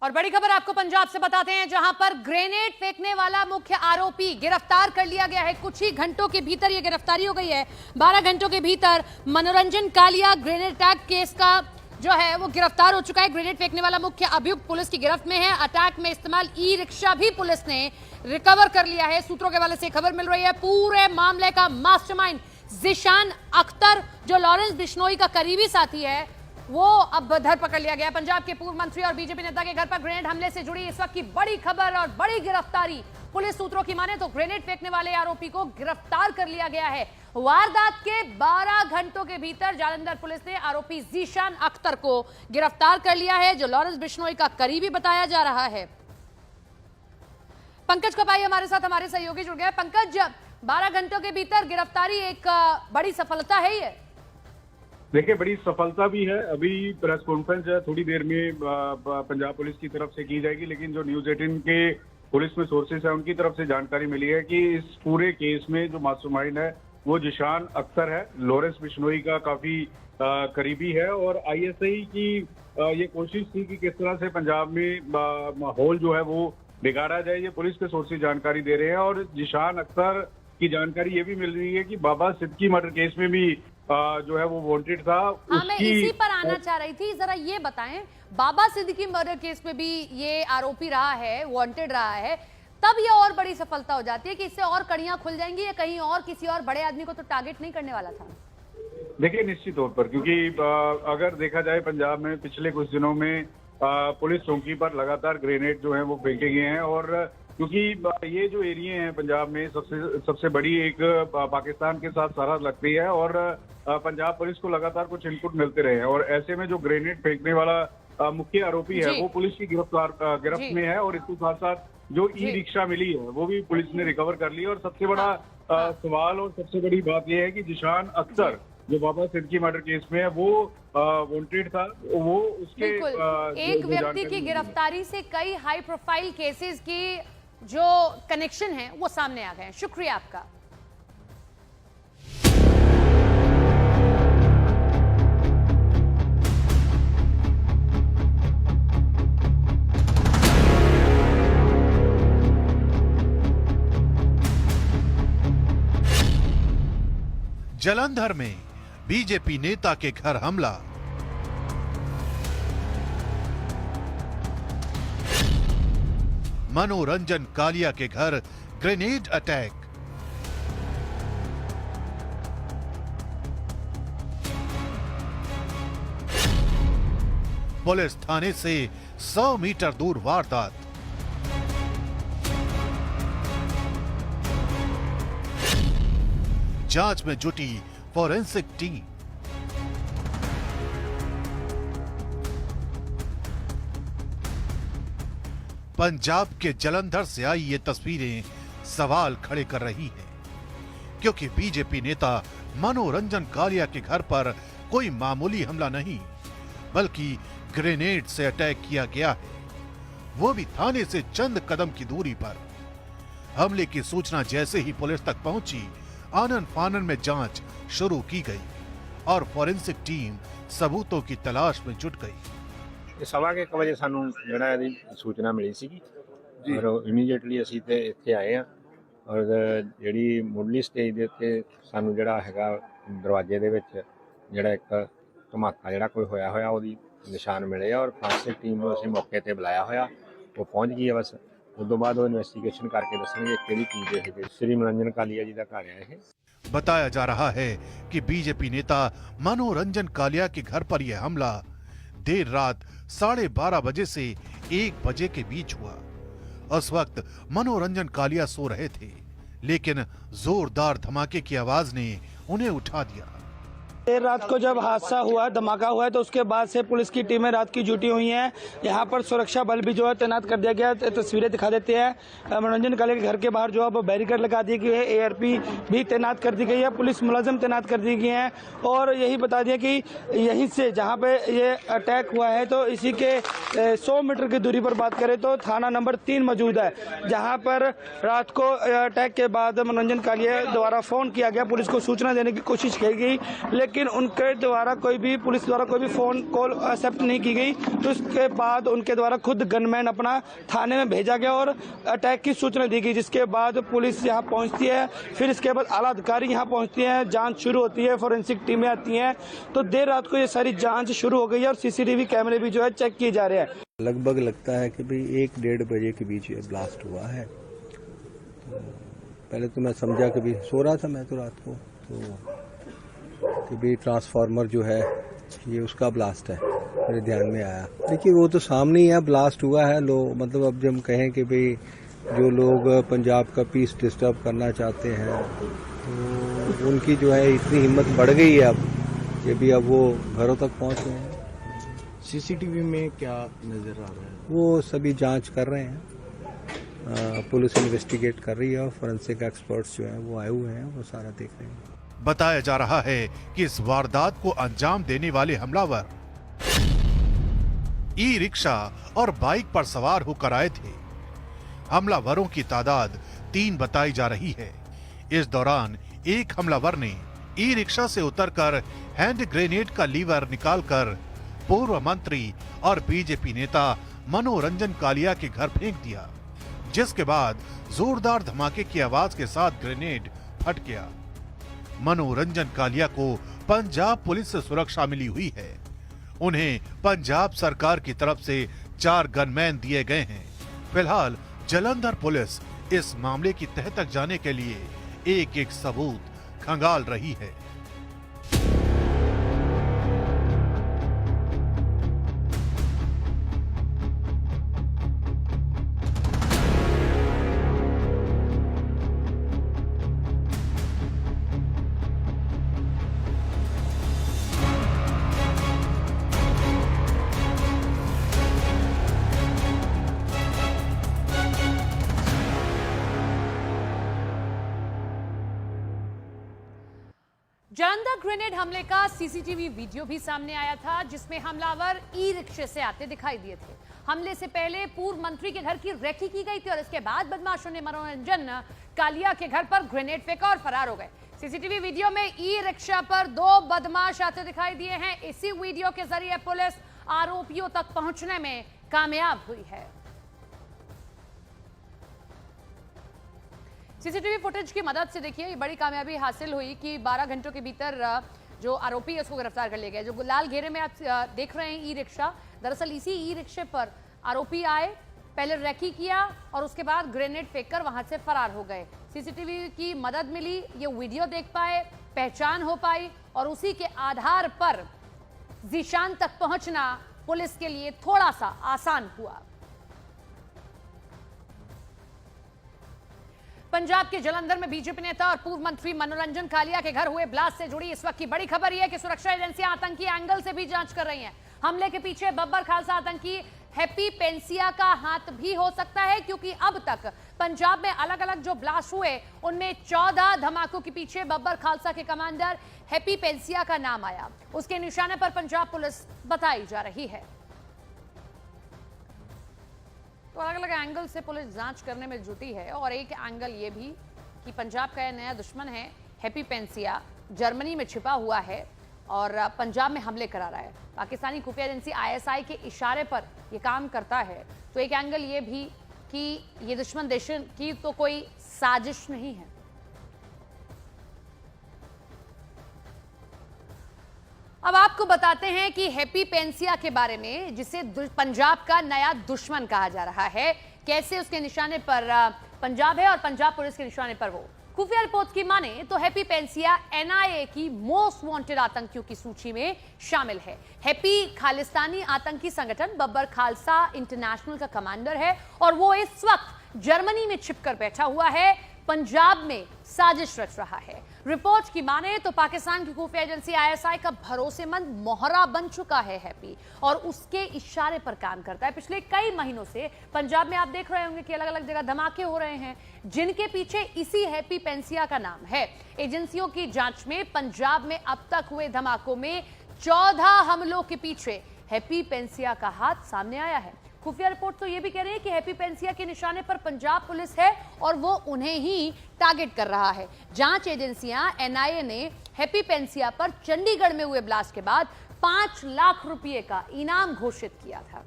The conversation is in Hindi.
और बड़ी खबर आपको पंजाब से बताते हैं, जहां पर ग्रेनेड फेंकने वाला मुख्य आरोपी गिरफ्तार कर लिया गया है। कुछ ही घंटों के भीतर यह गिरफ्तारी हो गई है। 12 घंटों के भीतर मनोरंजन कालिया ग्रेनेड अटैक केस का जो है वो गिरफ्तार हो चुका है। ग्रेनेड फेंकने वाला मुख्य अभियुक्त पुलिस की गिरफ्त में है। अटैक में इस्तेमाल ई रिक्शा भी पुलिस ने रिकवर कर लिया है। सूत्रों के हवाले से खबर मिल रही है, पूरे मामले का मास्टरमाइंड जिशान अख्तर, जो लॉरेंस बिश्नोई का करीबी साथी है, वो अब धरपकड़ लिया गया। पंजाब के पूर्व मंत्री और बीजेपी नेता के घर पर ग्रेनेड हमले से जुड़ी इस वक्त की बड़ी खबर और बड़ी गिरफ्तारी। पुलिस सूत्रों की माने तो ग्रेनेड फेंकने वाले आरोपी को गिरफ्तार कर लिया गया है। वारदात के 12 घंटों के भीतर जालंधर पुलिस ने आरोपी जिशान अख्तर को गिरफ्तार कर लिया है, जो लॉरेंस बिश्नोई का करीबी बताया जा रहा है। पंकज कपाई हमारे साथ, हमारे सहयोगी जुड़ गए। पंकज, 12 घंटों के भीतर गिरफ्तारी एक बड़ी सफलता है ये। देखिए, बड़ी सफलता भी है। अभी प्रेस कॉन्फ्रेंस है, थोड़ी देर में पंजाब पुलिस की तरफ से की जाएगी, लेकिन जो न्यूज 18 के पुलिस में सोर्सेस है उनकी तरफ से जानकारी मिली है कि इस पूरे केस में जो मास्टरमाइंड है वो जिशान अख्तर है, लॉरेंस बिश्नोई का काफी करीबी है। और आईएसआई की ये कोशिश थी कि किस तरह से पंजाब में माहौल जो है वो बिगाड़ा जाए, ये पुलिस के सोर्सेज जानकारी दे रहे हैं। और जिशान अख्तर की जानकारी ये भी मिल रही है कि बाबा सिद्दीकी मर्डर केस में भी जो है वो वांटेड था। हाँ, मैं इसी पर आना चाह रही थी। जरा ये बताएं, बाबा सिद्दीकी मर्डर केस में भी ये आरोपी रहा है, वांटेड रहा है, तब ये और बड़ी सफलता हो जाती है कि इससे और कड़ियां खुल जाएंगी, या कहीं और किसी और बड़े आदमी को तो टारगेट नहीं करने वाला था? देखिए, निश्चित तौर पर, क्योंकि अगर देखा जाए पंजाब में पिछले कुछ दिनों में पुलिस चौकी पर लगातार ग्रेनेड जो है वो फेंके गए हैं। और क्योंकि ये जो एरिया है पंजाब में सबसे बड़ी एक पाकिस्तान के साथ सरहद लगती है, और पंजाब पुलिस को लगातार कुछ इनपुट मिलते रहे हैं। और ऐसे में जो ग्रेनेड फेंकने वाला मुख्य आरोपी है वो पुलिस की गिरफ्त में है। और इसके साथ साथ जो ई रिक्शा मिली है वो भी पुलिस ने रिकवर कर ली। और सबसे बड़ा सवाल और सबसे बड़ी बात यह है कि जिशान अख्तर जो बाबा सिद्दीकी मर्डर केस में है वो वांटेड था। वो उसके एक व्यक्ति की गिरफ्तारी से कई हाई प्रोफाइल केसेस की जो कनेक्शन है वो सामने आ गए हैं। शुक्रिया आपका। जालंधर में बीजेपी नेता के घर हमला। मनोरंजन कालिया के घर ग्रेनेड अटैक। पुलिस थाने से 100 मीटर दूर वारदात। जांच में जुटी फॉरेंसिक टीम। पंजाब के जालंधर से आई ये तस्वीरें सवाल खड़े कर रही हैं, क्योंकि बीजेपी नेता मनोरंजन कालिया के घर पर कोई मामूली हमला नहीं, बल्कि ग्रेनेड से अटैक किया गया है, वो भी थाने से चंद कदम की दूरी पर। हमले की सूचना जैसे ही पुलिस तक पहुंची, आनन फानन में जांच शुरू की गई और फॉरेंसिक टीम सबूतों की तलाश में जुट गई। 1:15 ਵਜੇ ਸਾਨੂੰ ਜਿਹੜਾ ਇਹਦੀ ਸੂਚਨਾ ਮਿਲੀ ਸੀਗੀ, ਔਰ ਇਮੀਡੀਏਟਲੀ ਅਸੀਂ ਤੇ ਇੱਥੇ ਆਏ ਆ। ਔਰ ਜਿਹੜੀ ਮੁੱਢਲੀ ਸਟੇਜ ਦੇ ਉੱਤੇ ਸਾਨੂੰ ਜਿਹੜਾ ਹੈਗਾ ਦਰਵਾਜ਼ੇ ਦੇ ਵਿੱਚ ਜਿਹੜਾ ਇੱਕ ਧਮਾਕਾ ਜਿਹੜਾ ਕੋਈ ਹੋਇਆ ਉਹਦੀ ਨਿਸ਼ਾਨ ਮਿਲੇ ਆ। ਔਰ ਫੋਰੈਂਸਿਕ ਟੀਮ ਨੂੰ ਅਸੀਂ ਮੌਕੇ ਤੇ ਬੁਲਾਇਆ ਹੋਇਆ, ਉਹ ਪਹੁੰਚ ਗਈ ਹੈ। ਬਸ ਉਸ ਤੋਂ ਬਾਅਦ ਉਹ ਇਨਵੈਸਟੀਗੇਸ਼ਨ ਕਰਕੇ ਦੱਸਣਗੇ ਕਿਹੜੀ चीज़ है। श्री मनोरंजन कालिया जी का घर है ये। बताया जा रहा है कि बीजेपी नेता मनोरंजन कालिया के घर पर यह हमला देर रात 12:30 बजे से 1 बजे के बीच हुआ। उस वक्त मनोरंजन कालिया सो रहे थे, लेकिन जोरदार धमाके की आवाज ने उन्हें उठा दिया। देर रात को जब हादसा हुआ, धमाका हुआ है, तो उसके बाद से पुलिस की टीमें रात की जुटी हुई हैं। यहाँ पर सुरक्षा बल भी जो है तैनात कर दिया गया। तस्वीरें दिखा देते हैं, मनोरंजन कालिया के घर के बाहर जो है बैरिकेड लगा दी गई है, एआरपी भी तैनात कर दी गई है, पुलिस मुलाजिम तैनात कर दी गई हैं। और यही बता दिया कि यहीं से जहाँ पे ये अटैक हुआ है, तो इसी के 100 मीटर की दूरी पर बात करें तो थाना नंबर 3 मौजूद है, जहाँ पर रात को अटैक के बाद मनोरंजन कालिया द्वारा फोन किया गया, पुलिस को सूचना देने की कोशिश की गई, लेकिन लेकिन उनके द्वारा कोई भी पुलिस द्वारा कोई भी फ़ोन कॉल एक्सेप्ट नहीं की गई। तो इसके बाद उनके द्वारा खुद गनमैन अपना थाने में भेजा गया और अटैक की सूचना दी गई, जिसके बाद पुलिस यहाँ पहुँचती है। फिर इसके बाद आला अधिकारी यहाँ पहुँचती हैं, जाँच शुरू होती है, फोरेंसिक टीमें आती हैं। तो देर रात को ये सारी जाँच शुरू हो गई है और CCTV कैमरे भी जो है चेक किए जा रहे हैं। लगभग लगता है कि भाई 1-1:30 बजे के बीच ये ब्लास्ट हुआ है। तो पहले तो मैं समझा कि भाई सो रहा था मैं तो रात को, तो कि भाई ट्रांसफार्मर जो है ये उसका ब्लास्ट है, मेरे ध्यान में आया। देखिए वो तो सामने ही है, ब्लास्ट हुआ है। मतलब अब जब हम कहें कि भाई जो लोग पंजाब का पीस डिस्टर्ब करना चाहते हैं तो उनकी जो है इतनी हिम्मत बढ़ गई है अब कि भी अब वो घरों तक पहुंच गए हैं। CCTV में क्या नजर आ रहा है? वो सभी जांच कर रहे हैं, पुलिस इन्वेस्टिगेट कर रही है और फोरेंसिक एक्सपर्ट्स जो हैं वो आए हुए हैं, वो सारा देख रहे हैं। बताया जा रहा है कि इस वारदात को अंजाम देने वाले हमलावर ई रिक्शा और बाइक पर सवार होकर आए थे। हमलावरों की तादाद 3 बताई जा रही है। इस दौरान एक हमलावर ने ई रिक्शा से उतरकर हैंड ग्रेनेड का लीवर निकालकर पूर्व मंत्री और बीजेपी नेता मनोरंजन कालिया के घर फेंक दिया, जिसके बाद जोरदार धमाके की आवाज के साथ ग्रेनेड फट गया। मनोरंजन कालिया को पंजाब पुलिस से सुरक्षा मिली हुई है। उन्हें पंजाब सरकार की तरफ से 4 गनमैन दिए गए हैं। फिलहाल जालंधर पुलिस इस मामले की तह तक जाने के लिए एक-एक सबूत खंगाल रही है। जालंधर ग्रेनेड हमले का CCTV वीडियो भी सामने आया था, जिसमें हमलावर ई रिक्शे से आते दिखाई दिए थे। हमले से पहले पूर्व मंत्री के घर की रेकी की गई थी और इसके बाद बदमाशों ने मनोरंजन कालिया के घर पर ग्रेनेड फेंका और फरार हो गए। CCTV वीडियो में ई रिक्शा पर 2 बदमाश आते दिखाई दिए हैं। इसी वीडियो के जरिए पुलिस आरोपियों तक पहुंचने में कामयाब हुई है। CCTV फुटेज की मदद से देखिए ये बड़ी कामयाबी हासिल हुई कि 12 घंटों के भीतर जो आरोपी है उसको गिरफ्तार कर लिया गया। जो लाल घेरे में आप देख रहे हैं ई रिक्शा, दरअसल इसी ई रिक्शे पर आरोपी आए, पहले रेकी किया और उसके बाद ग्रेनेड फेंककर वहां से फरार हो गए। CCTV की मदद मिली, ये वीडियो देख पाए, पहचान हो पाई और उसी के आधार पर जीशान तक पहुंचना पुलिस के लिए थोड़ा सा आसान हुआ। पंजाब के जालंधर में बीजेपी नेता और पूर्व मंत्री मनोरंजन कालिया के घर हुए ब्लास्ट से जुड़ी इस वक्त की बड़ी खबर यह है कि सुरक्षा एजेंसियां आतंकी एंगल से भी जांच कर रही हैं। हमले के पीछे बब्बर खालसा आतंकी हैप्पी पेंसिया का हाथ भी हो सकता है, क्योंकि अब तक पंजाब में अलग अलग जो ब्लास्ट हुए उनमें 14 धमाकों के पीछे बब्बर खालसा के कमांडर हैप्पी पेंसिया का नाम आया। उसके निशाने पर पंजाब पुलिस बताई जा रही है। तो अलग अलग एंगल से पुलिस जांच करने में जुटी है और एक एंगल ये भी कि पंजाब का नया दुश्मन है हैप्पी पेंसिया, जर्मनी में छिपा हुआ है और पंजाब में हमले करा रहा है। पाकिस्तानी खुफिया एजेंसी ISI के इशारे पर ये काम करता है। तो एक एंगल ये भी कि ये दुश्मन देश की तो कोई साजिश नहीं है। अब आपको बताते हैं कि हैप्पी पेंसिया के बारे में, जिसे पंजाब का नया दुश्मन कहा जा रहा है, कैसे उसके निशाने पर पंजाब है और पंजाब पुलिस के निशाने पर वो। खुफिया रिपोर्ट की माने तो हैप्पी पेंसिया NIA की मोस्ट वांटेड आतंकियों की सूची में शामिल है। हैप्पी खालिस्तानी आतंकी संगठन बब्बर खालसा इंटरनेशनल का कमांडर है और वो इस वक्त जर्मनी में छिपकर बैठा हुआ है, पंजाब में साजिश रच रहा है। रिपोर्ट की माने तो पाकिस्तान की खुफिया एजेंसी ISI का भरोसेमंद मोहरा बन चुका है हैप्पी और उसके इशारे पर काम करता है। पिछले कई महीनों से पंजाब में आप देख रहे होंगे कि अलग अलग जगह धमाके हो रहे हैं, जिनके पीछे इसी हैप्पी पेंसिया का नाम है। एजेंसियों की जांच में पंजाब में अब तक हुए धमाकों में 14 हमलों के पीछे हैप्पी पेंसिया का हाथ सामने आया है। खुफिया रिपोर्ट तो ये भी कह रही है कि हैप्पी पेंसिया के निशाने पर पंजाब पुलिस है और वो उन्हें ही टारगेट कर रहा है। जांच एजेंसियां एनआईए ने हैप्पी पेंसिया पर चंडीगढ़ में हुए ब्लास्ट के बाद 5 लाख रुपए का इनाम घोषित किया था।